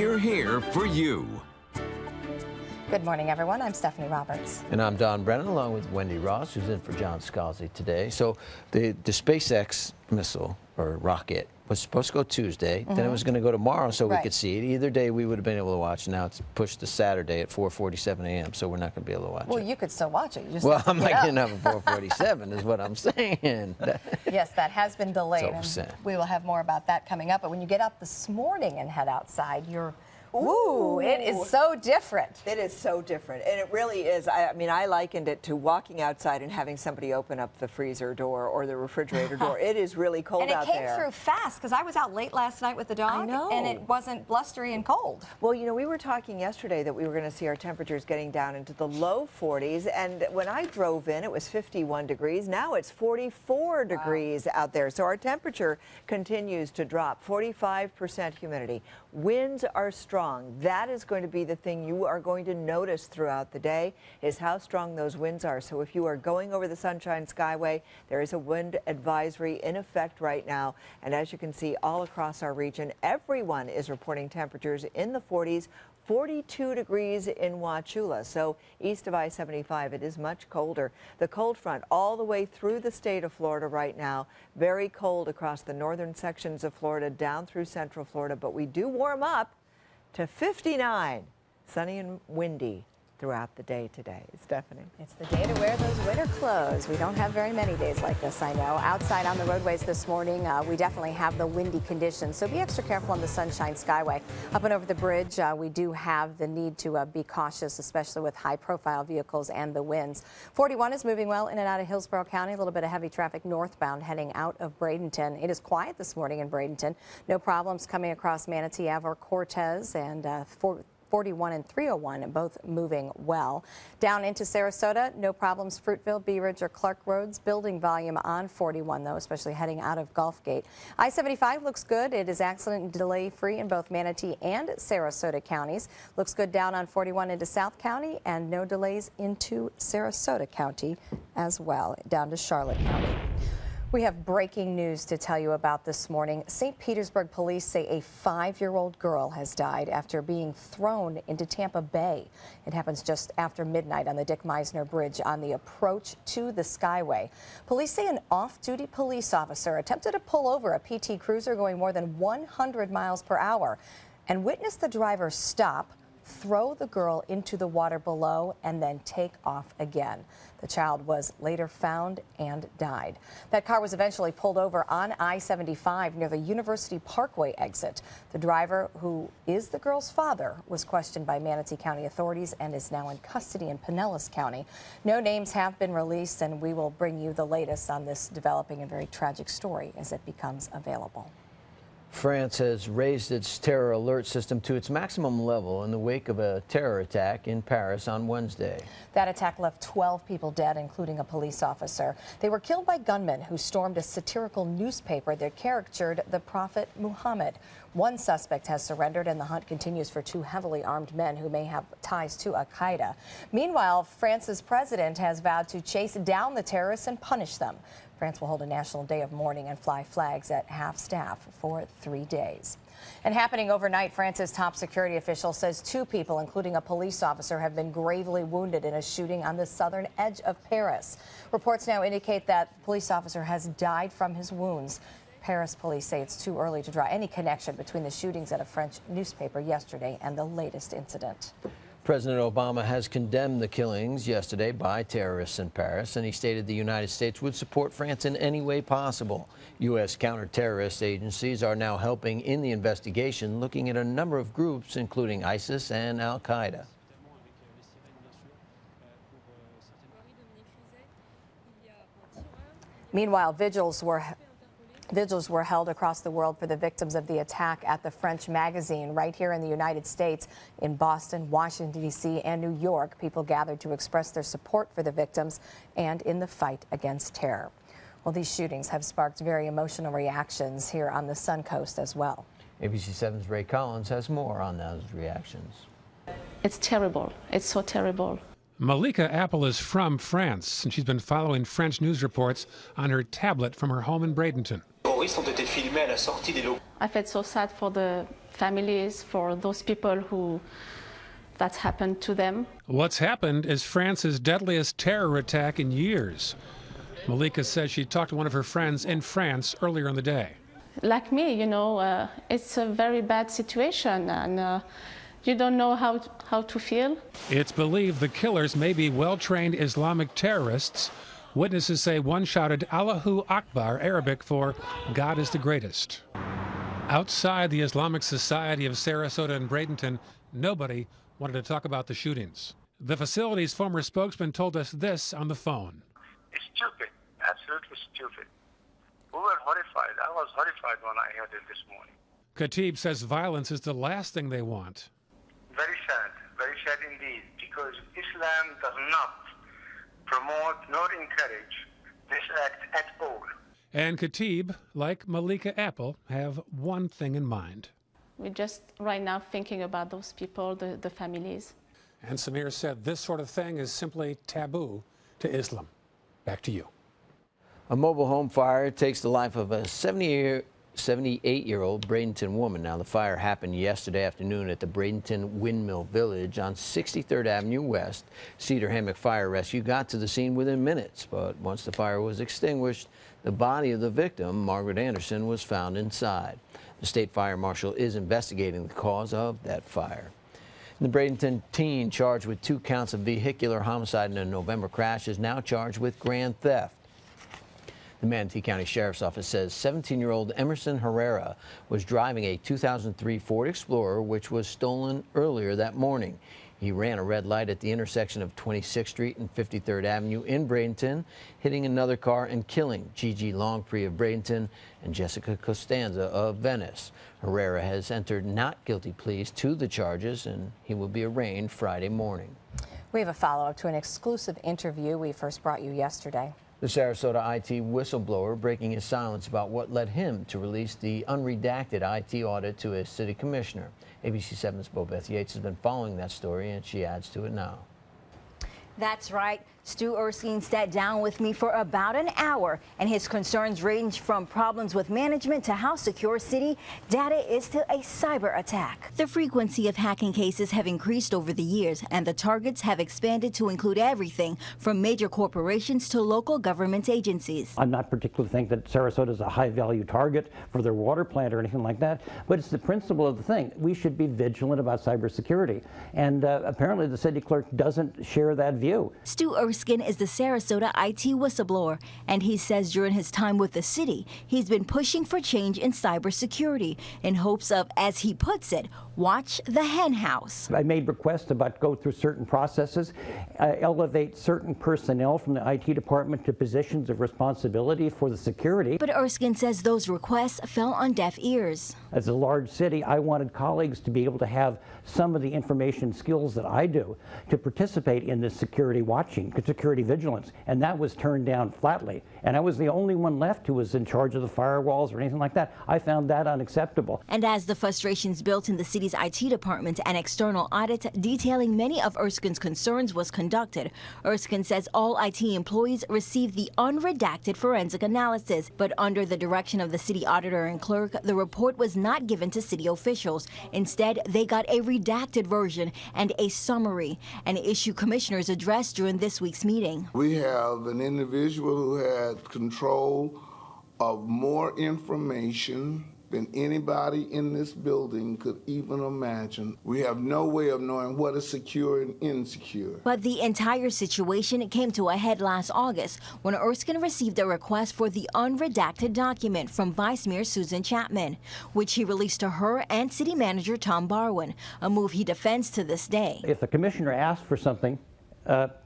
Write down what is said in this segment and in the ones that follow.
We're here for you. Good morning, everyone. I'm Stephanie Roberts. And I'm Don Brennan, along with Wendy Ross, who's in for John Scalzi today. So the SpaceX missile, or rocket, was supposed to go Tuesday. Then it was going to go tomorrow so we could see it. Either day we would have been able to watch. Now it's pushed to Saturday at 4:47 a.m., so we're not going to be able to watch it. Well, you could still watch it. You just well, I'm not getting up at 4:47 is what I'm saying. Yes, that has been delayed. And we will have more about that coming up. But when you get up this morning and head outside, you're... Ooh, it is so different. It is so different, and it really is. I mean, I likened it to walking outside and having somebody open up the freezer door or the refrigerator door. It is really cold out there. And it came through fast, because I was out late last night with the dog, I know. and it wasn't blustery and cold. Well, you know, we were talking yesterday that we were going to see our temperatures getting down into the low 40s, and when I drove in, it was 51 degrees. Now it's 44 degrees out there, so our temperature continues to drop. 45% humidity. Winds are strong. That is going to be the thing you are going to notice throughout the day, is how strong those winds are. So if you are going over the Sunshine Skyway, there is a wind advisory in effect right now. And as you can see all across our region, everyone is reporting temperatures in the 40s. 42 degrees in Wauchula, so east of I-75, it is much colder. The cold front all the way through the state of Florida right now, very cold across the northern sections of Florida down through central Florida, but we do warm up to 59, sunny and windy throughout the day today. Stephanie. It's the day to wear those winter clothes. We don't have very many days like this, I know. Outside on the roadways this morning, we definitely have the windy conditions, so be extra careful on the Sunshine Skyway. Up and over the bridge, we do have the need to be cautious, especially with high-profile vehicles and the winds. 41 is moving well in and out of Hillsborough County. A little bit of heavy traffic northbound heading out of Bradenton. It is quiet this morning in Bradenton. No problems coming across Manatee Ave or Cortez, and 41 and 301 both moving well. Down into Sarasota, no problems. Fruitville, Bee Ridge, or Clark Roads. Building volume on 41, though, especially heading out of Gulf Gate. I-75 looks good. It is accident and delay free in both Manatee and Sarasota counties. Looks good down on 41 into South County, and no delays into Sarasota County as well, down to Charlotte County. We have breaking news to tell you about this morning. St. Petersburg police say a 5-year-old girl has died after being thrown into Tampa Bay. It happens just after midnight on the Dick Meisner Bridge on the approach to the Skyway. Police say an off-duty police officer attempted to pull over a PT Cruiser going more than 100 miles per hour and witnessed the driver stop, throw the girl into the water below, and then take off again. The child was later found and died. That car was eventually pulled over on I-75 near the University Parkway exit. The driver, who is the girl's father, was questioned by Manatee County authorities and is now in custody in Pinellas County. No names have been released, and we will bring you the latest on this developing and very tragic story as it becomes available. France has raised its terror alert system to its maximum level in the wake of a terror attack in Paris on Wednesday. That attack left 12 people dead, including a police officer. They were killed by gunmen who stormed a satirical newspaper that caricatured the Prophet Muhammad. One suspect has surrendered, and the hunt continues for 2 heavily armed men who may have ties to Al-Qaeda. Meanwhile, France's president has vowed to chase down the terrorists and punish them. France will hold a national day of mourning and fly flags at half-staff for 3 days. And happening overnight, France's top security official says 2 people, including a police officer, have been gravely wounded in a shooting on the southern edge of Paris. Reports now indicate that the police officer has died from his wounds. Paris police say it's too early to draw any connection between the shootings at a French newspaper yesterday and the latest incident. President Obama has condemned the killings yesterday by terrorists in Paris, and he stated the United States would support France in any way possible. U.S. counter-terrorist agencies are now helping in the investigation, looking at a number of groups, including ISIS and Al-Qaeda. Meanwhile, vigils were held across the world for the victims of the attack at the French magazine. Right here in the United States, in Boston, Washington, D.C., and New York, people gathered to express their support for the victims and in the fight against terror. Well, these shootings have sparked very emotional reactions here on the Suncoast as well. ABC 7's Ray Collins has more on those reactions. It's terrible. It's so terrible. Malika Apple is from France, and she's been following French news reports on her tablet from her home in Bradenton. I felt so sad for the families, for those people who that's happened to them. What's happened is France's deadliest terror attack in years. Malika says she talked to one of her friends in France earlier in the day. Like me, it's a very bad situation, and you don't know how to feel. It's believed the killers may be well-trained Islamic terrorists. Witnesses say one shouted Allahu Akbar, Arabic for God is the greatest. Outside the Islamic Society of Sarasota and Bradenton, nobody wanted to talk about the shootings. The facility's former spokesman told us this on the phone. It's stupid, absolutely stupid. We were horrified. I was horrified when I heard it this morning. Khatib says violence is the last thing they want. Very sad indeed, because Islam does not promote nor encourage this act at all. And Khatib, like Malika Apple, have one thing in mind. We're just right now thinking about those people, the families. And Samir said this sort of thing is simply taboo to Islam. Back to you. A mobile home fire takes the life of a 78-year-old Bradenton woman. Now, the fire happened yesterday afternoon at the Bradenton Windmill Village on 63rd Avenue West. Cedar Hammock Fire Rescue got to the scene within minutes, but once the fire was extinguished, the body of the victim, Margaret Anderson, was found inside. The state fire marshal is investigating the cause of that fire. The Bradenton teen charged with 2 counts of vehicular homicide in a November crash is now charged with grand theft. The Manatee County Sheriff's Office says 17-year-old Emerson Herrera was driving a 2003 Ford Explorer, which was stolen earlier that morning. He ran a red light at the intersection of 26th Street and 53rd Avenue in Bradenton, hitting another car and killing Gigi Longpree of Bradenton and Jessica Costanza of Venice. Herrera has entered not guilty pleas to the charges, and he will be arraigned Friday morning. We have a follow-up to an exclusive interview we first brought you yesterday. The Sarasota IT whistleblower breaking his silence about what led him to release the unredacted IT audit to his city commissioner. ABC 7's Bobeth Yates has been following that story, and she adds to it now. That's right. Stu Erskine sat down with me for about an hour, and his concerns range from problems with management to how secure city data is to a cyber attack. The frequency of hacking cases have increased over the years, and the targets have expanded to include everything from major corporations to local government agencies. I'm not particularly think that Sarasota is a high-value target for their water plant or anything like that, but it's the principle of the thing. We should be vigilant about cybersecurity, and apparently the city clerk doesn't share that view. Stu Erskine is the Sarasota IT whistleblower, and he says during his time with the city, he's been pushing for change in cybersecurity in hopes of, as he puts it, watch the hen house. I made requests about go through certain processes, elevate certain personnel from the IT department to positions of responsibility for the security. But Erskine says those requests fell on deaf ears. As a large city, I wanted colleagues to be able to have some of the information skills that I do to participate in this security watching, security vigilance, and that was turned down flatly. And I was the only one left who was in charge of the firewalls or anything like that. I found that unacceptable. And as the frustrations built in the city's IT department, an external audit detailing many of Erskine's concerns was conducted. Erskine says all IT employees received the unredacted forensic analysis, but under the direction of the city auditor and clerk, the report was not given to city officials. Instead, they got a redacted version and a summary, an issue commissioners addressed during this week's meeting. We have an individual who had control of more information than anybody in this building could even imagine. We have no way of knowing what is secure and insecure. But the entire situation came to a head last August when Erskine received a request for the unredacted document from Vice Mayor Susan Chapman, which he released to her and City Manager Tom Barwin, a move he defends to this day. If the commissioner asks for something,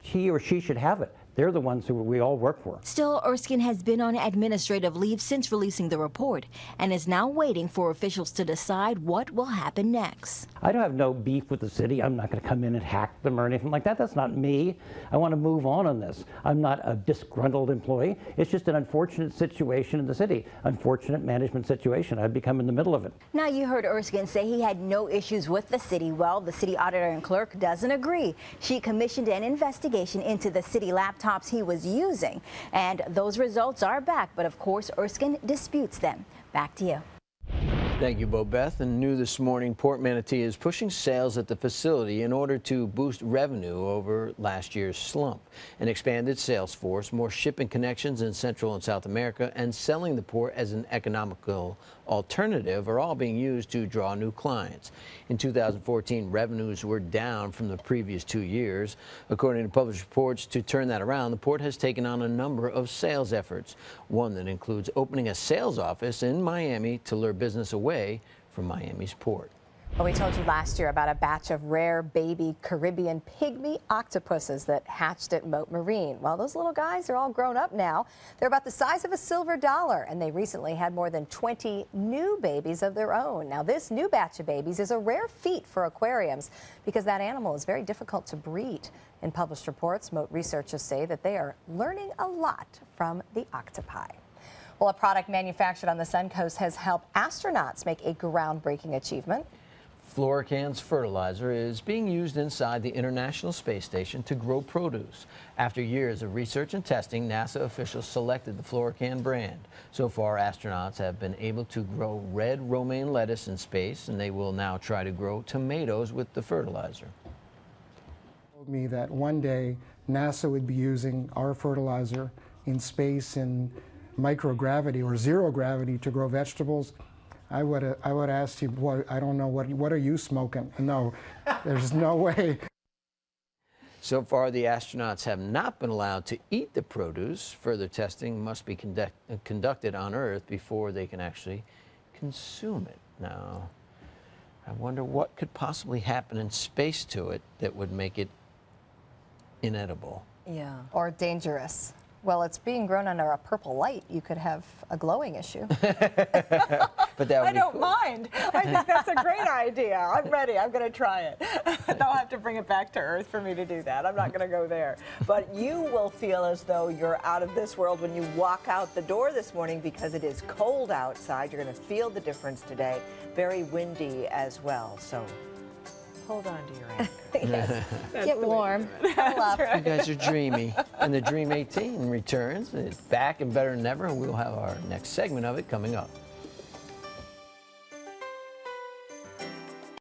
he or she should have it. They're the ones who we all work for. Still, Erskine has been on administrative leave since releasing the report and is now waiting for officials to decide what will happen next. I don't have no beef with the city. I'm not going to come in and hack them or anything like that. That's not me. I want to move on this. I'm not a disgruntled employee. It's just an unfortunate situation in the city, unfortunate management situation. I've become in the middle of it. Now, you heard Erskine say he had no issues with the city. Well, the city auditor and clerk doesn't agree. She commissioned an investigation into the city laptops he was using, and those results are back, but of course Erskine disputes them. Back to you. Thank you, Bobeth. And new this morning, Port Manatee is pushing sales at the facility in order to boost revenue over last year's slump. An expanded sales force, more shipping connections in Central and South America, and selling the port as an economical alternative are all being used to draw new clients. In 2014, revenues were down from the previous 2 years. According to published reports, to turn that around, the port has taken on a number of sales efforts, one that includes opening a sales office in Miami to lure business away from Miami's port. Well, we told you last year about a batch of rare baby Caribbean pygmy octopuses that hatched at Mote Marine. Well, those little guys are all grown up now. They're about the size of a silver dollar, and they recently had more than 20 new babies of their own. Now, this new batch of babies is a rare feat for aquariums because that animal is very difficult to breed. In published reports, Mote researchers say that they are learning a lot from the octopi. Well, a product manufactured on the Suncoast has helped astronauts make a groundbreaking achievement. Fluorocan's fertilizer is being used inside the International Space Station to grow produce. After years of research and testing, NASA officials selected the Fluorocan brand. So far, astronauts have been able to grow red romaine lettuce in space, and they will now try to grow tomatoes with the fertilizer. Told me that one day NASA would be using our fertilizer in space in microgravity or zero gravity to grow vegetables. I would ask you, boy, I don't know, what are you smoking? No, there's no way. So far, the astronauts have not been allowed to eat the produce. Further testing must be conducted on Earth before they can actually consume it. Now, I wonder what could possibly happen in space to it that would make it inedible. Yeah. Or dangerous. Well, it's being grown under a purple light. You could have a glowing issue. But that would I don't mind. I think that's a great idea. I'm ready. I'm going to try it. They'll have to bring it back to Earth for me to do that. I'm not going to go there. But you will feel as though you're out of this world when you walk out the door this morning because it is cold outside. You're going to feel the difference today. Very windy as well. So hold on to your anchor. Yes. Get warm. Right. You guys are dreamy. And the Dream 18 returns. It's back and better than ever, and we'll have our next segment of it coming up.